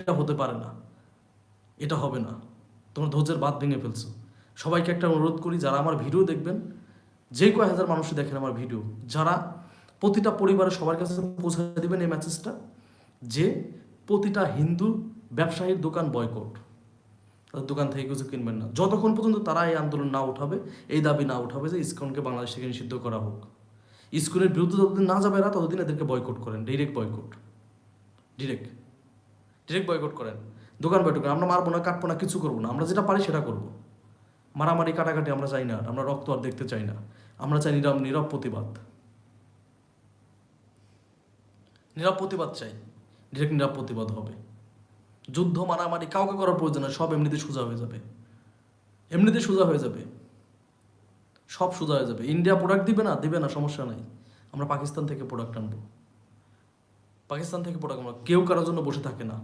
এটা হতে পারে না, এটা হবে না, তোমরা ধৈর্যের বাঁধ ভেঙে ফেলছো। সবাইকে একটা অনুরোধ করি, যারা আমার ভিডিও দেখবেন, যে কয় হাজার মানুষই দেখেন আমার ভিডিও, যারা প্রতিটা পরিবারের সবার কাছে পৌঁছে দেবেন এই মেসেজটা, যে প্রতিটা হিন্দু ব্যবসায়ীর দোকান বয়কট, তাদের দোকান থেকে কিছু কিনবেন না, যতক্ষণ পর্যন্ত তারা এই আন্দোলন না উঠাবে, এই দাবি না উঠাবে যে ইসকনকে বাংলাদেশ থেকে নিষিদ্ধ করা হোক। ইসকনের বিরুদ্ধে যতদিন না যাবে এরা, ততদিন এদেরকে বয়কট করেন, direct boycott, direct direct boycott করেন, দোকান বয়কট করেন। আমরা মারবো না, কাটবো না, কিছু করবো না, আমরা যেটা পারি সেটা করবো। মারামারি কাটাকাটি আমরা চাই না, আমরা রক্ত আর দেখতে চাই না, আমরা চাই নীরব নীরব প্রতিবাদ, নীরব প্রতিবাদ চাই, ডিরেক্ট নীরব প্রতিবাদ হবে। যুদ্ধ মারামারি কাউকে করার প্রয়োজন নয়, সব এমনিতে সোজা হয়ে যাবে, এমনিতে সোজা হয়ে যাবে, সব সোজা হয়ে যাবে। ইন্ডিয়া প্রোডাক্ট দিবে না, দিবে না, সমস্যা নাই, আমরা পাকিস্তান থেকে প্রোডাক্ট আনবো, পাকিস্তান থেকে প্রোডাক্ট আনবো, কেউ কারোর জন্য বসে থাকে না।